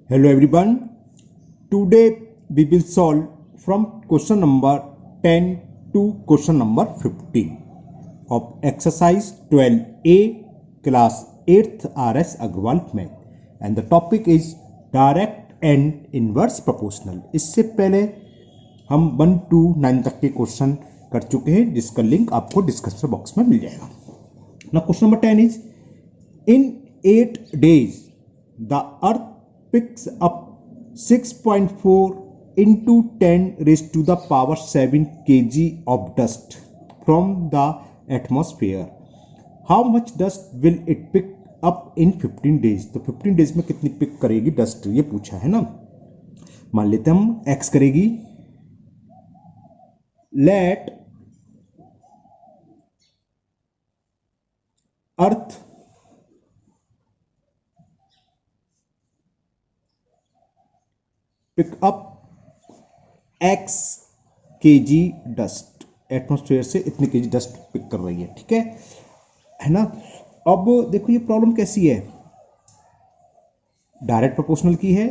Hello everyone. Today we will solve from question number 10 to question number 15 of exercise 12A class 8th RS Agrawal math and the topic is direct and inverse proportional. इससे पहले हम 1 to 9 तक के question कर चुके हैं जिसका link आपको डिस्क्रिप्शन बॉक्स में मिल जाएगा. Now question number 10 is in 8 days the earth picks up 6.4 into 10 raised to the power 7 kg of dust from the atmosphere. How much dust will it pick up in 15 days? तो 15 days में कितनी pick करेगी dust, ये पूछा है ना. मान लेते हम x करेगी. Let earth pick up x kg dust, atmosphere से इतने kg डस्ट पिक कर रही है. ठीक है ना. अब देखो ये प्रॉब्लम कैसी है, डायरेक्ट प्रोपोर्शनल की है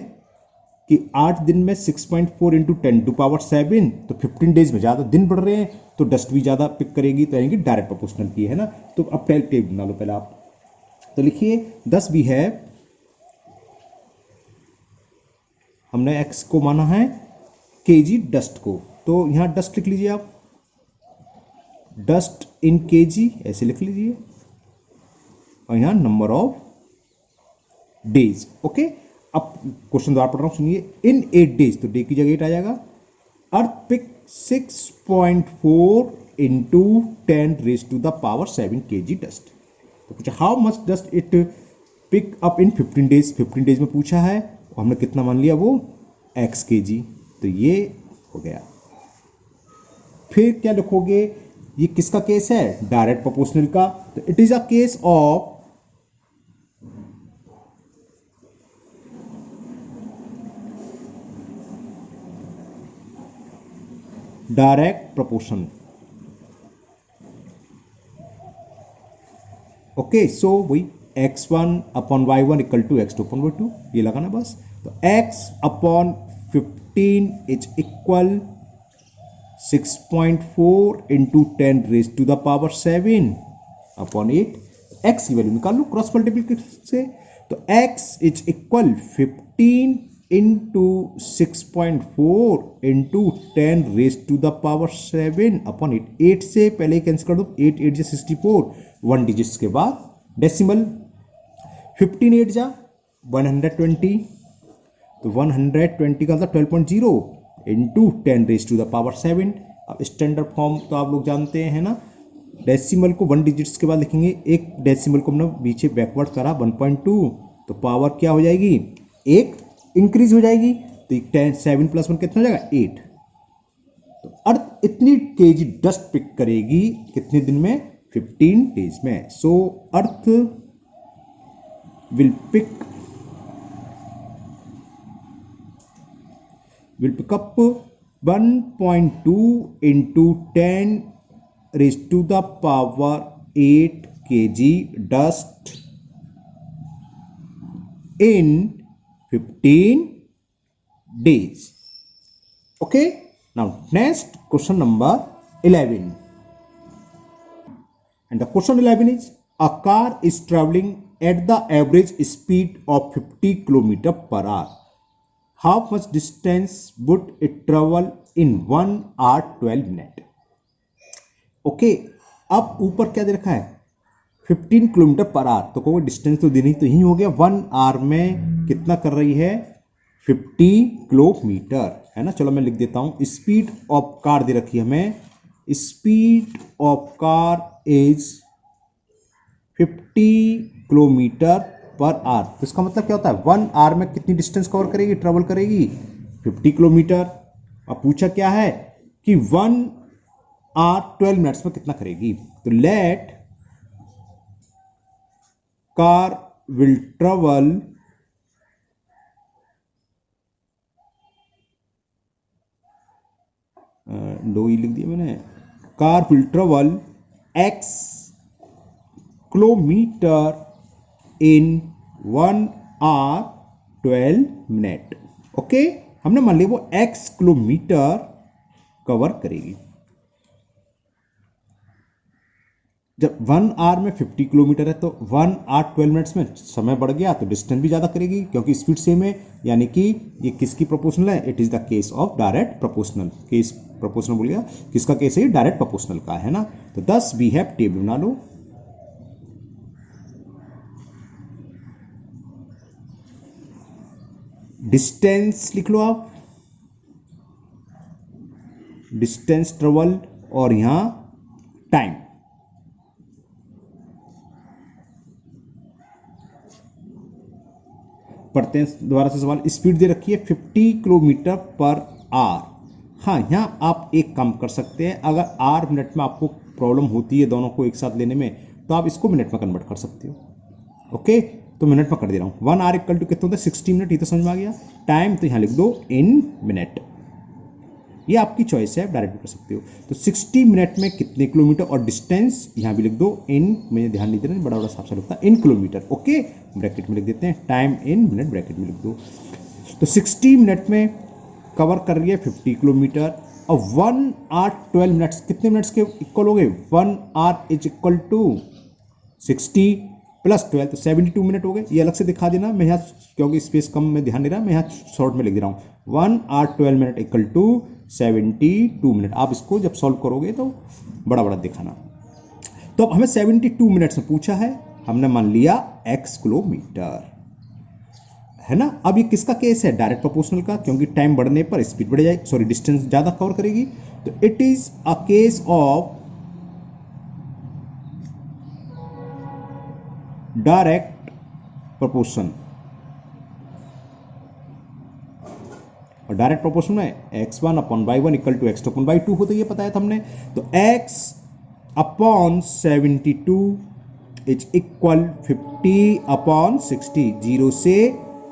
कि 8 दिन में 6.4 इंटू 10 टू पावर 7, तो 15 डेज में ज़्यादा दिन बढ़ रहे हैं तो डस्ट भी ज़्यादा पिक करेगी, तो यानी कि डायरेक्ट प्रोपोर्शनल की है ना. तो अब पहले टेबल बना लो पहले आप. तो लिखिए 10 भी है, हमने x को माना है kg डस्ट को, तो यहां डस्ट लिख लीजिए आप, डस्ट इन kg ऐसे लिख लीजिए और यहां नंबर ऑफ डेज. ओके. अब क्वेश्चन दोबारा पढ़ रहा हूं, सुनिए. इन 8 डेज, तो डे की जगह 8 आ जाएगा. Earth pick 6.4 into 10 raise to the power 7 kg dust. तो पूछा how much dust it pick up in 15 days. 15 days में पूछा है और हमने कितना मान लिया, वो x kg. तो ये हो गया. फिर क्या लिखोगे, ये किसका केस है, डायरेक्ट प्रोपोर्शनल का. तो it is a case of direct proportion. Okay. So वही x1 upon y1 equal to x2 upon y2, ये लगाना बस. तो x upon 15 is equal 6.4 into 10 raise to the power 7 upon 8. x की value निकाल लो क्रॉस मल्टीप्लिकेशन से. तो x is equal 15 into 6.4 into 10 raise to the power 7 upon 8. 8 से पहले कैंसिल कर दो, 8 8 जा 64, 1 डिजिट्स के बाद डेसिमल. 15 8 जा 120, तो 120 का मतलब 12.0 into 10 raise to the power 7. अब स्टैंडर्ड फॉर्म तो आप लोग जानते हैं ना, डेसिमल को 1 डिजिट्स के बाद लिखेंगे. एक डेसिमल को हमने पीछे बैकवर्ड करा 1.2, तो पावर क्या हो जाएगी, एक इंक्रीज हो जाएगी. तो 10 7 प्लस 1 कितना हो जाएगा, 8. तो अर्थ इतनी केजी डस्ट पिक करेगी कितने दिन में, 15 डेज में. सो अर्थ will pick up 1.2 into 10 raised to the power 8 kg dust in 15 days. Okay. Now next question number 11, and the question 11 is a car is traveling at the average speed of 50 km per hour. How much distance would it travel in 1 hour 12 minutes? Okay. अब ऊपर क्या दे रखा है, 15 kilometre per our, तो कोई distance तो देनी, तो यही हो गया 1 आवर में कितना कर रही है, 50 किलोमीटर, है ना. चलो मैं लिख देता हूं. स्पीड ऑफ कार दे रखी है हमें, speed of car is 50 kilometre per our. तो इसका मतलब क्या होता है, 1 आवर में कितनी डिस्टेंस कवर करेगी, ट्रेवल करेगी 50 किलोमीटर. अब पूछा क्या है कि 1 आवर 12 मिनट्स में कितना करेगी. तो लेट कार विल ट्रेवल दो ही लिख दिया मैंने, car will travel x kilometer in 1 hour 12 minute. Okay, हमने मान लिया वो x किलोमीटर कवर करेगी। जब 1 आवर में 50 किलोमीटर है तो 1 आवर 12 मिनट्स में समय बढ़ गया तो डिस्टेंस भी ज़्यादा करेगी क्योंकि स्पीड सेम है, यानी कि ये किसकी प्रोपोर्शनल है? It is the case of direct proportional. Case proportional बोल गया, किसका केस है? ये डायरेक्ट प्रोपोर्शनल का है ना। तो दस वी हैव टेबल बना लो। डिस्टेंस लिख लो आप, डिस्टेंस ट्रेवल, और यहां टाइम। पढ़ते हैं दोबारा से सवाल। स्पीड दे रखी है 50 किलोमीटर पर आवर। हाँ, यहां आप एक काम कर सकते हैं, अगर आवर मिनट में आपको प्रॉब्लम होती है दोनों को एक साथ लेने में, तो आप इसको मिनट में कन्वर्ट कर सकते हो। ओके, तो मिनट में कर दे रहा हूं। 1 आवर इक्वल टू कितना होता है? 60 मिनट। ये तो समझ में आ गया। टाइम तो यहां लिख दो इन मिनट, ये आपकी चॉइस है, आप डायरेक्ट भी कर सकते हो। तो 60 मिनट में कितने किलोमीटर, और डिस्टेंस यहां भी लिख दो इन, मुझे ध्यान नहीं देना, बड़ा बड़ा साफ साफ लिखता है इन किलोमीटर। ओके, ब्रैकेट में लिख देते हैं, टाइम इन मिनट ब्रैकेट में लिख दो। तो 60 मिनट में कवर कर रही है 50 किलोमीटर, और 1 आवर 12 मिनट्स कितने मिनट्स के इक्वल हो गए? 1 hour is equal to 60 plus 12 तो 72 मिनट हो गए। ये अलग से दिखा देना, मैं यहाँ क्योंकि स्पेस कम में ध्यान नहीं रहा, मैं यहाँ शॉर्ट में लिख दे रहा हूँ। 1 hour 12 minute equal to 72 minute. आप इसको जब सॉल्व करोगे तो बड़ा बड़ा दिखाना। तो अब हमें 72 मिनट्स में पूछा है, हमने मान लिया x किलोमीटर, है ना। अब ये किसका केस है? डायरेक्ट प्रोपोर्शनल का, क्योंकि टाइम बढ़ने पर स्पीड बढ़ जाएगी, सॉरी डिस्टेंस ज्यादा कवर करेगी। तो it is a case of direct proportion. और डायरेक्ट प्रोपोर्शन में x1 upon y1 equal to x2 upon y2 होता है, ये पता है हमने। तो x upon 72 is equal 50 upon 60। Zero से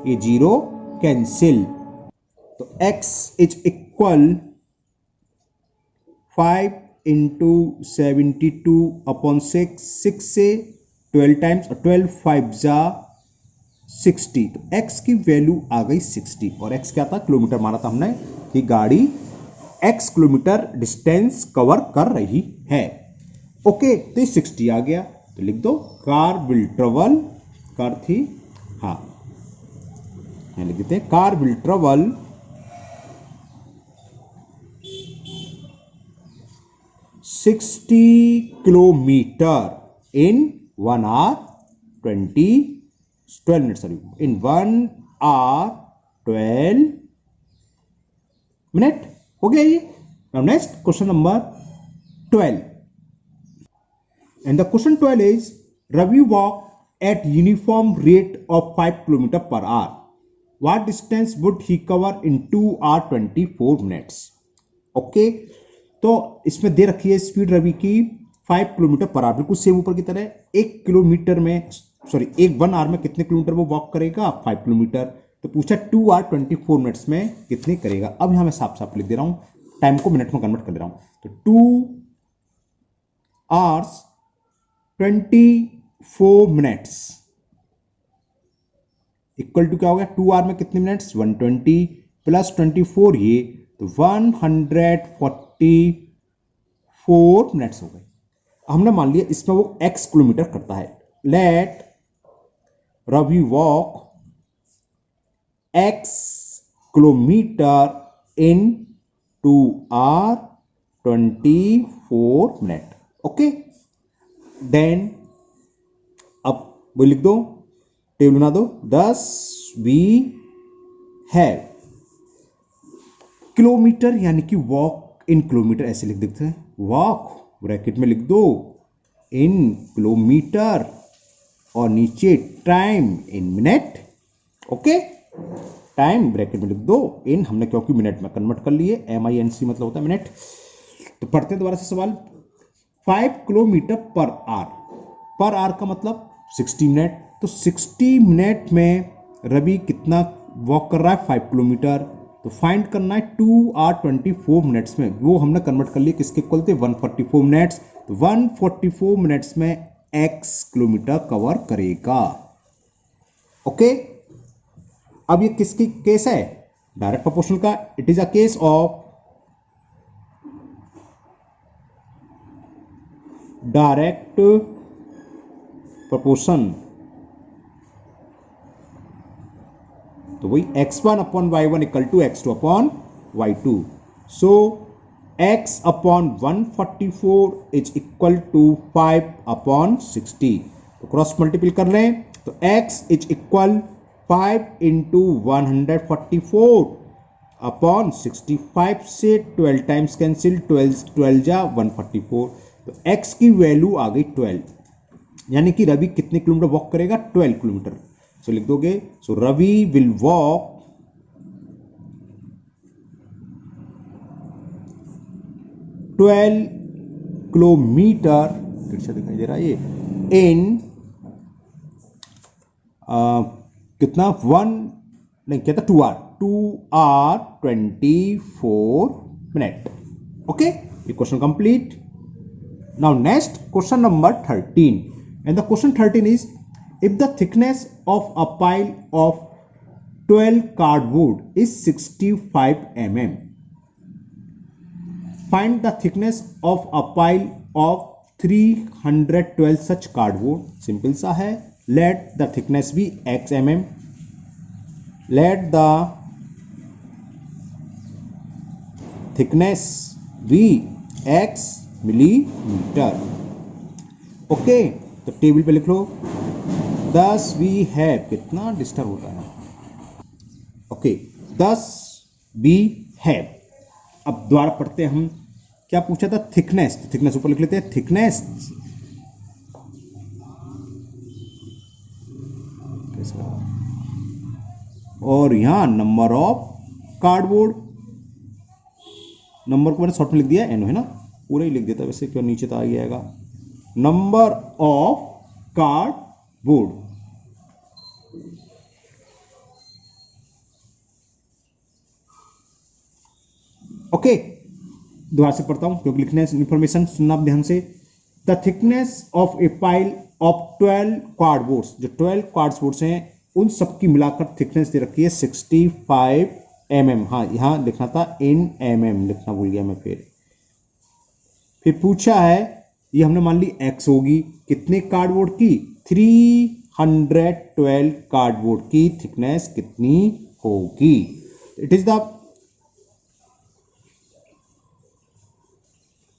ये जीरो कैंसिल, तो x is equal 5 into 72 upon 6, 6 से 12 टाइम्स, और 12 5 जा 60। तो x की वैल्यू आ गई 60, और x क्या था? किलोमीटर माना था हमने कि गाड़ी x किलोमीटर डिस्टेंस कवर कर रही है। ओके, तो ये 60 आ गया, तो लिख दो कार विल ट्रेवल, कार थी, हाँ यहां लिख देते हैं, car will travel 60 kilometre in 1 hour 12 minute, sorry in 1 hour 12 minute. हो गया ये। Now next question number 12, and the question 12 is Ravi walk at uniform rate of 5 kilometre per hour, what distance would he cover in 2 hour 24 minutes. Okay, तो इसमें दे रखी है speed Ravi की 5 kilometre per our, बिल्कुल same ऊपर की तरह। 1 किलोमीटर में, सॉरी 1 आवर में कितने किलोमीटर वो वॉक करेगा? 5 किलोमीटर। तो पूछा 2 आवर 24 मिनट्स में कितने करेगा। अब यहां मैं साफ साफ लिख दे रहा हूं, टाइम को मिनट में कन्वर्ट कर दे रहा हूं। तो 2 आवर्स 24 मिनट्स इक्वल टू क्या हो गया? 2 आवर में कितने मिनट्स? 120 प्लस 24 ये, तो 144 मिनट्स हो गए। हमने मान लिया इसमें वो x किलोमीटर करता है। Let Ravi walk x kilometre in 2 hour 24 minute. Okay, then अब वो लिख दो, टेबल बना दो। 10 वी हैव किलोमीटर, यानी कि वॉक इन किलोमीटर, ऐसे लिख देते हैं, वॉक ब्रैकेट में लिख दो इन किलोमीटर, और नीचे time in minute. Okay, time bracket में लिख दो इन, हमने क्योंकि मिनट में कन्वर्ट कर लिए, MINC मतलब होता है मिनट। तो पढ़ते हैं दोबारा से सवाल। 5 किलोमीटर पर आवर का मतलब 60 मिनट। तो 60 मिनट में रवि कितना वॉक कर रहा है? 5 किलोमीटर। तो फाइंड करना है 2 आवर 24 मिनट्स में, वो हमने कन्वर्ट कर लिया किसके इक्वल थे? 144 मिनट्स। तो 144 मिनट्स में x किलोमीटर कवर करेगा। ओके, अब ये किसकी केस है? डायरेक्ट प्रोपोर्शनल का. It is a case of direct proportion. तो वही x1 upon y1 equal to x2 upon y2. So x upon 144 is equal to 5 upon 60. तो क्रॉस मल्टीपल कर लें तो x is equal 5 into 144 upon 65 से 12 times cancel, 12 जा 144. तो x की वैल्यू आ गई 12. यानी कि रवि कितने किलोमीटर वॉक करेगा? 12 किलोमीटर. सो लिख दोगे. सो रवि विल वॉक 12 किलोमीटर. कैसा दिखाई दे रहा है ये? इन कितना? 1 नहीं कहता 2 आवर 24 मिनट. ओके, ये question complete. Now next question number 13. And the question 13 is if the thickness of a pile of 12 cardboard is 65 mm, find the thickness of a pile of 312 such cardboard. Simple सा है. let the thickness be x mm, let the thickness be x millimeter. Okay, तो table पे लिख लो. Thus we have, कितना disturb होता है. Okay, thus we have. अब द्वारा पढ़ते हैं हम. क्या पूछा था? थिकनेस. तो थिकनेस ऊपर लिख लेते हैं. थिकनेस और यहां नंबर ऑफ कार्डबोर्ड. नंबर को मैंने शॉर्ट में लिख दिया, एनो है ना, पूरा ही लिख देता वैसे, क्यों नीचे तो आ जाएगा. Number of cardboard. ओके, दोबारा से पढ़ता हूं क्योंकि लिखने इंफॉर्मेशन सुनना ध्यान से. The thickness of A pile of 12 cardboards. जो 12 कार्डबोर्ड्स हैं उन सबकी मिलाकर थिकनेस दे रखी है 65 mm. हाँ, यहां लिखना था इन mm, लिखना भूल गया मैं. फिर पूछा है, ये हमने मान ली x होगी. कितने कार्डबोर्ड की? 312 कार्डबोर्ड की थिकनेस कितनी होगी? It is the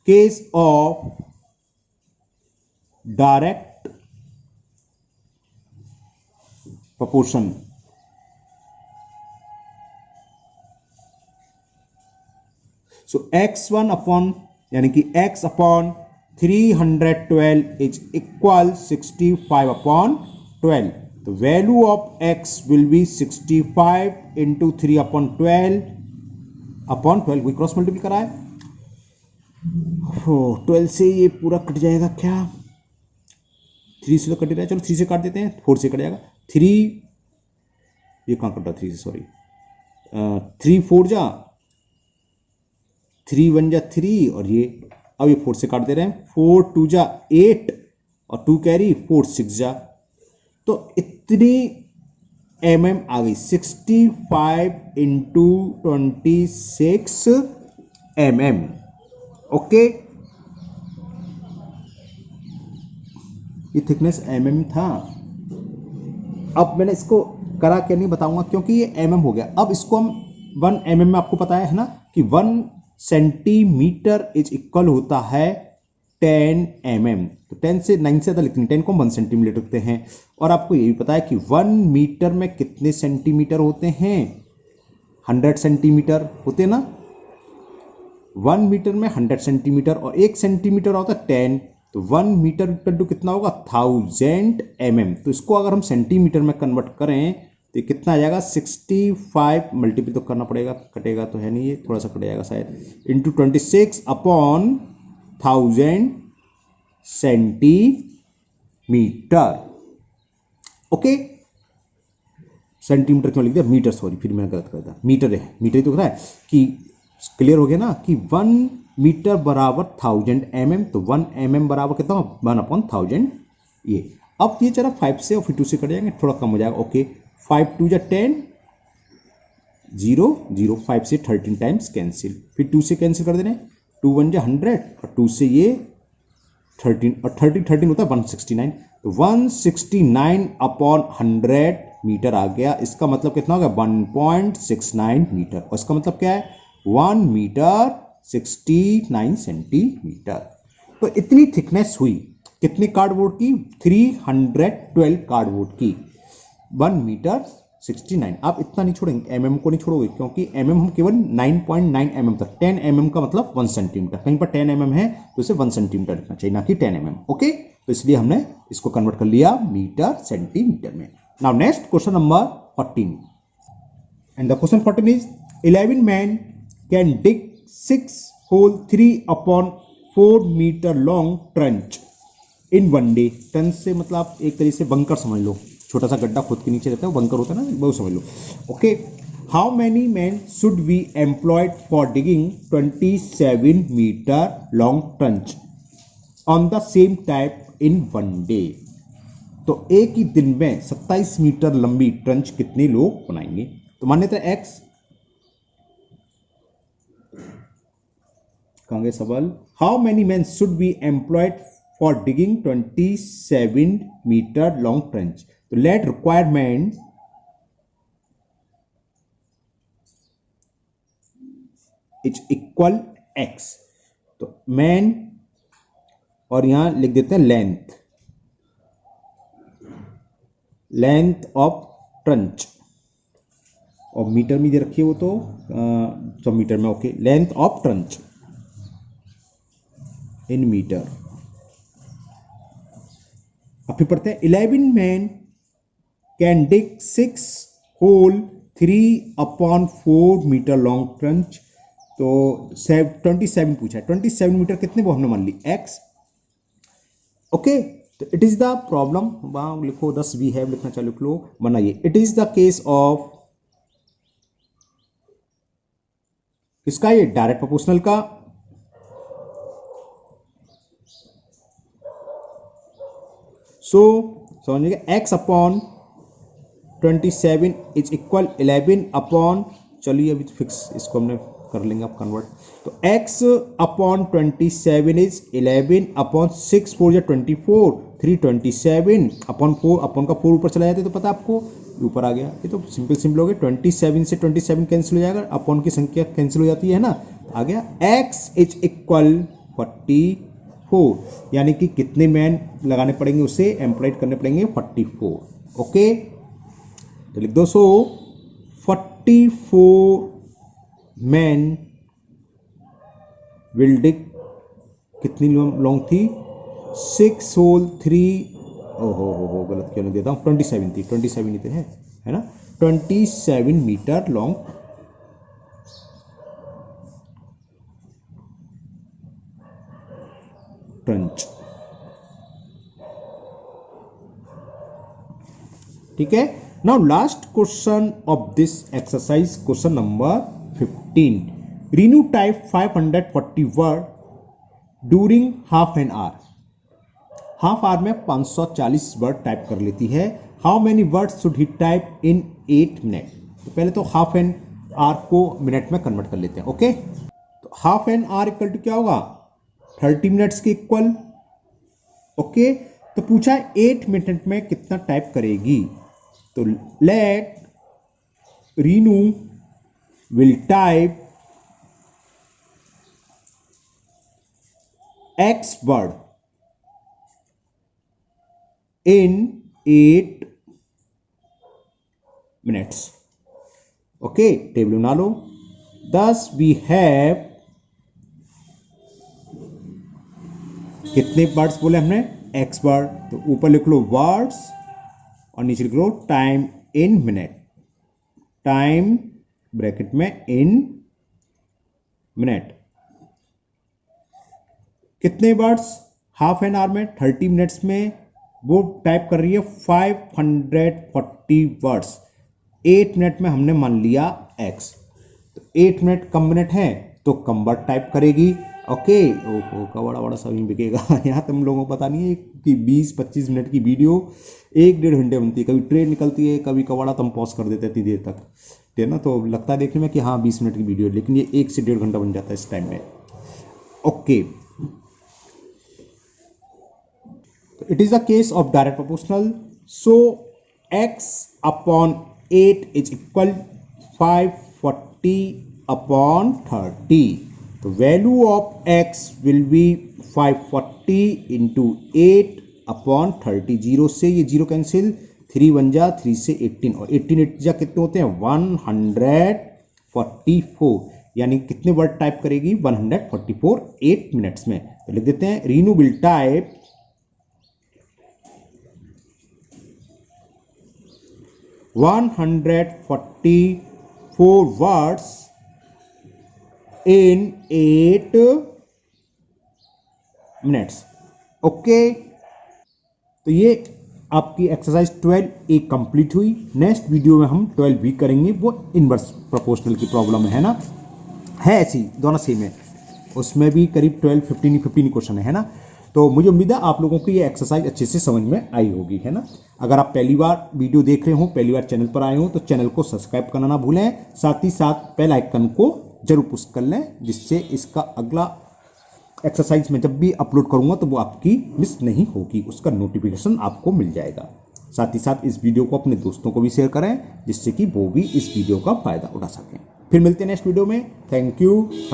case of direct proportion. So x1 upon, यानी कि x upon 312 is equal 65 upon 12. तो value of x will be 65 into 3 upon 12 upon 12. वही क्रॉस मल्टीपल करा है. 12 से ये पूरा कट जाएगा क्या? 3 से तो कट ही रहा है. चलो 3 से काट देते हैं. 4 से कट जाएगा. 3, ये कहाँ कट रहा? 3 से, सॉरी. 3 4 जा 3 1 जा 3 और ये अब ये 4 से काट दे रहे हैं. 4 2 जा 8 और 2 कैरी 4 6 जा. तो इतनी mm आ गई. 65 इंटू 26 mm. ओके, ये थिकनेस mm था. अब मैंने इसको करा क्या नहीं बताऊंगा क्योंकि ये mm हो गया. अब इसको हम 1 mm में, आपको पता है ना कि 1 सेंटीमीटर इज इक्वल होता है 10 mm. तो 10 से 9 से ज़्यादा लिखते हैं. 10 को 1 सेंटीमीटर लिखते हैं. और आपको ये भी पता है कि 1 मीटर में कितने सेंटीमीटर होते हैं? 100 सेंटीमीटर होते हैं ना. 1 मीटर में 100 सेंटीमीटर और 1 सेंटीमीटर होता है 10. तो 1 मीटर इक्वल टू कितना होगा? 1000 mm. तो इसको अगर हम सेंटीमीटर में कन्वर्ट करें तो कितना आ जाएगा? 65 मल्टीपल तो करना पड़ेगा, कटेगा तो है नहीं, ये थोड़ा सा कट जाएगा शायद, into 26 upon 1000 centimetre. Okay, centimetre क्यों लिख दिया? मीटर, सॉरी, फिर मैंने गलत कर दिया. मीटर है, मीटर ही तो रहा है कि क्लियर हो गया ना कि 1 मीटर बराबर 1000 mm. तो 1 mm बराबर कितना? 1 अपॉन 1000. ये अब ये जरा 5 से और फिर 2 से कट जाएंगे, थोड़ा कम हो जाएगा. ओके, 5 2 जा 10 0 0 5 से 13 टाइम्स कैंसिल, फिर 2 से कैंसिल कर देना है, 2 1 जा 100 और 2 से ये 13 और 13 होता है 169, तो 169 अपॉन 100 मीटर आ गया। इसका मतलब कितना हो गया 1.69 मीटर, और इसका मतलब क्या है 1 मीटर 69 सेंटीमीटर। तो इतनी थिकनेस हुई कितने कार्डबोर्ड की 312 कार्डबोर्ड की 1 मीटर 69। आप इतना नहीं छोड़ेंगे, एमएम को नहीं छोड़ोगे, क्योंकि एमएम हम केवल 9.9 एमएम तक, 10 एमएम का मतलब 1 सेंटीमीटर, कहीं पर 10 एमएम है तो इसे 1 सेंटीमीटर लिखना चाहिए, ना कि 10 एमएम। ओके, तो इसलिए हमने इसको कन्वर्ट कर लिया मीटर सेंटीमीटर में। Now next question number 14, and the question 14 is 11 man can dig 6 whole 3/4 metre long trench in 1 day. Trench से मतलब आप एक तरीके से बंकर समझ लो, छोटा सा गड्ढा खुद के नीचे रहता है, वो बंकर होता है ना, वो समझ लो। Okay, how many man should we employed for digging 27 metre long trench on the same type in 1 day. तो एक ही दिन में 27 मीटर लंबी ट्रंच कितने लोग बनाएंगे। तो मान लेते हैं एक्स, कहेंगे सवाल how many man should be employed for digging 27 metre long trench. तो let requirement is equal X, तो मैन और यहां लिख देते हैं लेंथ ऑफ ट्रंच, और मीटर में दे रखी है वो तो सब मीटर में। Okay, length of trench in metre. अब फिर पढ़ते हैं 11 man can dig 6 whole 3/4 metre long trench. तो 27 पूछा है, 27 मीटर कितने वो हमने मान ली एक्स। ओके, तो इट इज द प्रॉब्लम, वहां लिखो 10 वी हैव लिखना चालू लिख लो, बनाइए। It is the case of इसका, ये डायरेक्ट प्रोपोर्शनल का, सो समझिएगा x upon 27 is equal 11 upon, चलिए अभी फिक्स इसको हमने कर लेंगे आप कन्वर्ट। तो x अपॉन 27 इज 11 अपॉन 6 4 या 24, 327 अपॉन 4, अपॉन का 4 ऊपर चला जाता है तो पता आपको ऊपर आ गया। ये तो सिंपल हो गया, 27 से 27 कैंसिल हो जाएगा, अपॉन की संख्या कैंसिल हो जाती है ना, आ गया x इज इक्वल 44, यानी कि कितने मैन लगाने पड़ेंगे, उसे एम्प्लॉयड करने पड़ेंगे 44। ओके, तो लिख दो, सो 44 मैन विल डिग, कितनी लॉन्ग थी 6 होल 3, ओहो गलत क्यों नहीं देता हूं, 27 थी, 27 ही है ना, 27 मीटर लॉन्ग ट्रंच। ठीक है, now last question of this exercise, question number 15, Renu type 540 word during half an hour. Half hour में 540 वर्ड टाइप कर लेती है। How many word should he type in 8 minute. तो पहले तो हाफ एन आवर को मिनट में कन्वर्ट कर लेते हैं। ओके, तो half an hour equal to क्या होगा 30 मिनट्स के इक्वल। ओके, तो पूछा 8 मिनट में कितना टाइप करेगी। तो let Renu will type x word in 8 minutes. Okay, table बना लो। thus we have, कितने वर्ड्स बोले हमने x वर्ड, तो ऊपर लिख लो वर्ड्स और नीचे लिख लो time in minute, time bracket में इन मिनट। कितने वर्ड्स हाफ एन आवर में, 30 मिनट्स में वो टाइप कर रही है 540 वर्ड्स। 8 मिनट में हमने मान लिया x, तो 8 मिनट कम मिनट है तो कम वर्ड टाइप करेगी। ओके। ओहो, कबाड़ा वाड़ा सभी बिकेगा। यहाँ तुम लोगों को पता नहीं है कि 20-25 मिनट की वीडियो 1-1.5 घंटे बनती है। कभी ट्रेन निकलती है, कभी कबाड़ा, तो हम पॉज कर देते हैं इतनी देर तक, ठीक है ना। तो लगता है देखने में कि हाँ 20 मिनट की वीडियो, लेकिन ये 1 से 1.5 घंटा बन जाता है इस टाइम में। ओके, तो it is the case of direct proportional. So x upon 8 is equal 540 upon 30। तो value of x will be 540 into 8 upon 30। 0 से ये 0 कैंसिल, 3 1 जा 3 से 18, और 18 8 जा कितने होते हैं 144, यानी कितने वर्ड टाइप करेगी 144 8 मिनट्स में। तो लिख देते हैं Renu will type 144 words in 8 minutes। Okay, तो ये आपकी एक्सरसाइज 12 एक कंप्लीट हुई। नेक्स्ट वीडियो में हम 12 भी करेंगे, वो इनवर्स प्रोपोर्शनल की प्रॉब्लम है ना, है ऐसी दोनों सेम है, उसमें भी करीब 12-15 क्वेश्चन है ना। तो मुझे उम्मीद है आप लोगों को ये एक्सरसाइज अच्छे से समझ में आई होगी, है ना। अगर आप पहली बार वीडियो देख रहे हो, पहली बार चैनल पर आए हो, तो चैनल को सब्सक्राइब करना ना भूलें, साथ ही साथ बेल आइकन को जरूर पुश कर लें, जिससे इसका अगला एक्सरसाइज में जब भी अपलोड करूंगा तो वो आपकी मिस नहीं होगी, उसका नोटिफिकेशन आपको मिल जाएगा। साथ ही साथ इस वीडियो को अपने दोस्तों को भी शेयर करें, जिससे कि वो भी इस वीडियो का फायदा उठा सकें। फिर मिलते हैं नेक्स्ट वीडियो में। Thank you.